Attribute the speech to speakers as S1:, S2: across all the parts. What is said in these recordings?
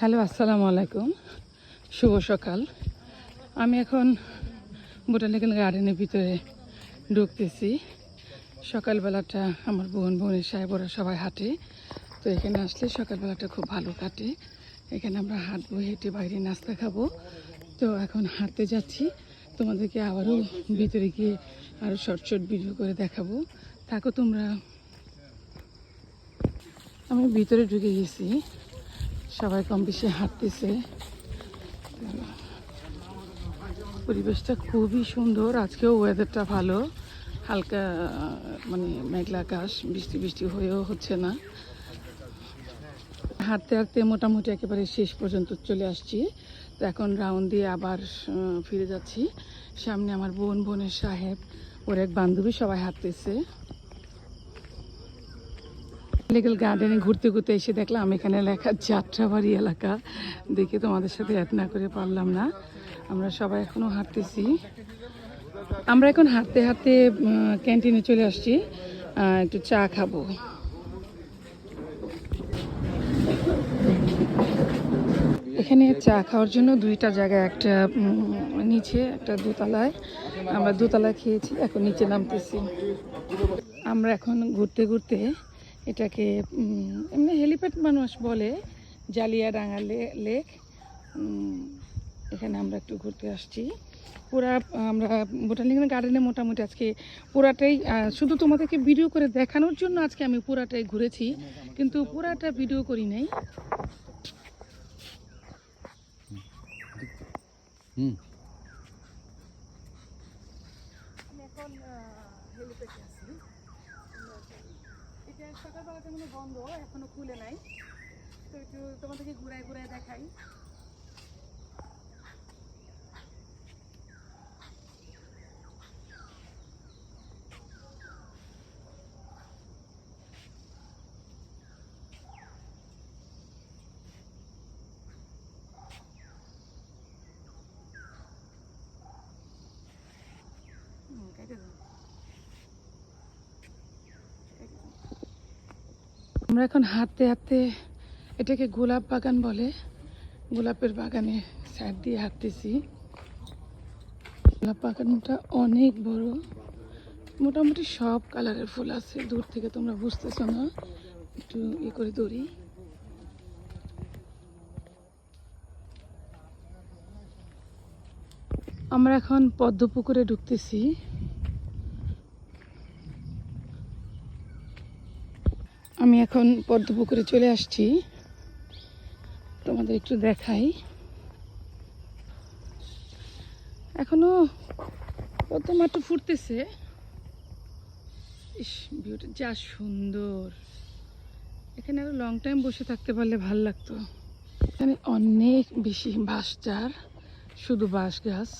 S1: Hello, আসসালামু আলাইকুম। শুভ সকাল। আমি এখন বোটানিক্যাল গার্ডেনের ভিতরে ঢুকতেছি। সকালবেলাটা আমার বোনের সাহেবরা সবাই হাঁটে, তো এখানে আসলে সকালবেলাটা খুব ভালো কাটে। এখানে আমরা হাঁটবো, হেঁটে বাইরে নাস্তা খাবো। তো এখন হাঁটতে যাচ্ছি, তোমাদেরকে আবারও ভিতরে গিয়ে আরও শর্ট শর্ট ভিডিও করে দেখাবো। থাকো তোমরা। আমি ভিতরে ঢুকে গেছি, সবাই কম বেশি হাঁটতেছে। পরিবেশটা খুবই সুন্দর। আজকেও ওয়েদারটা ভালো, হালকা মানে মেঘলা আকাশ, বৃষ্টি বৃষ্টি হয়েও হচ্ছে না। হাঁটতে হাঁটতে মোটামুটি একেবারে শেষ পর্যন্ত চলে আসছি। তো এখন রাউন্ড দিয়ে আবার ফিরে যাচ্ছি। সামনে আমার বোনের সাহেব, ওর এক বান্ধবী, সবাই হাঁটতেছে। লিগেল গার্ডেনে ঘুরতে ঘুরতে এসে দেখলাম এখানে লেখা যাত্রাবাড়ি এলাকা, দেখে তোমাদের সাথে অ্যাড না করে পারলাম না। আমরা সবাই এখনও হাঁটতেছি। আমরা এখন হাঁটতে হাঁটতে ক্যান্টিনে চলে আসছি, একটু চা খাবো। এখানে চা খাওয়ার জন্য দুইটা জায়গায়, একটা নিচে, একটা দোতলায়। আমরা দোতলায় খেয়েছি, এখন নিচে নামতেছি। আমরা এখন ঘুরতে ঘুরতে এটাকে এমনি হেলিপ্যাড মানুষ বলে, জালিয়াডাঙ্গা লেক। এখানে আমরা একটু ঘুরতে আসছি। পুরা আমরা বোটানিক্যাল গার্ডেনে মোটামুটি আজকে পুরাটাই, শুধু তোমাদেরকে ভিডিও করে দেখানোর জন্য আজকে আমি পুরাটাই ঘুরেছি, কিন্তু পুরাটা ভিডিও করি নাই। এখন হেলিপ্যাডে আছি। এটা সকালবেলাতে মানে বন্ধ, এখনো খুলে নাই। তো একটু তোমাদেরকে ঘুরায় ঘুরায় দেখাই। আমরা এখন হাঁটতে হাঁটতে, এটাকে গোলাপ বাগান বলে, গোলাপের বাগানে সাইড দিয়ে হাঁটতেছি। গোলাপ বাগানটা অনেক বড়, মোটামুটি সব কালারের ফুল আছে। দূর থেকে তোমরা বুঝতেছো না, একটু করে দৌড়ি। আমরা এখন পদ্ম পুকুরে ঢুকতেছি। আমি এখন পদ্ম পুকুরে চলে আসছি, তোমাদের একটু দেখাই। এখনো পদ্ম মাত্র ফুটতেছে। ইস, ভিউটা যা সুন্দর! এখানে আরো লং টাইম বসে থাকতে পারলে ভাল লাগতো। এখানে অনেক বেশি বাঁশঝাড়, শুধু বাঁশ গাছ,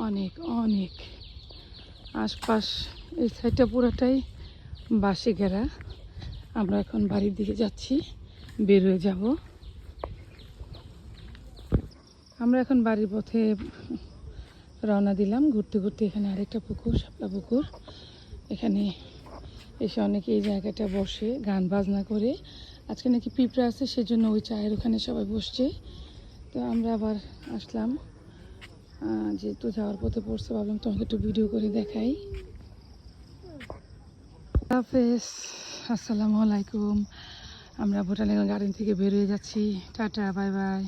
S1: অনেক অনেক। আশপাশ এই সাইডটা পুরোটাই বাঁশে ঘেরা। আমরা এখন বাড়ির দিকে যাচ্ছি, বের হয়ে যাব। আমরা এখন বাড়ির পথে রওনা দিলাম। ঘুরতে ঘুরতে এখানে আরেকটা পুকুর, শাপলা পুকুর। এখানে এসে অনেকে এই জায়গাটা বসে গান বাজনা করে। আজকে নাকি পিঁপড়া আছে, সেজন্য ওই চায়ের ওখানে সবাই বসছে। তো আমরা আবার আসলাম, যেহেতু যাওয়ার পথে পড়ছে, ভাবলাম তোমাকে একটু ভিডিও করে দেখাই। হাফেজ, আসসালামু আলাইকুম। আমরা বোটানিক্যাল গার্ডেন থেকে বের হয়ে যাচ্ছি। Tata, bye bye.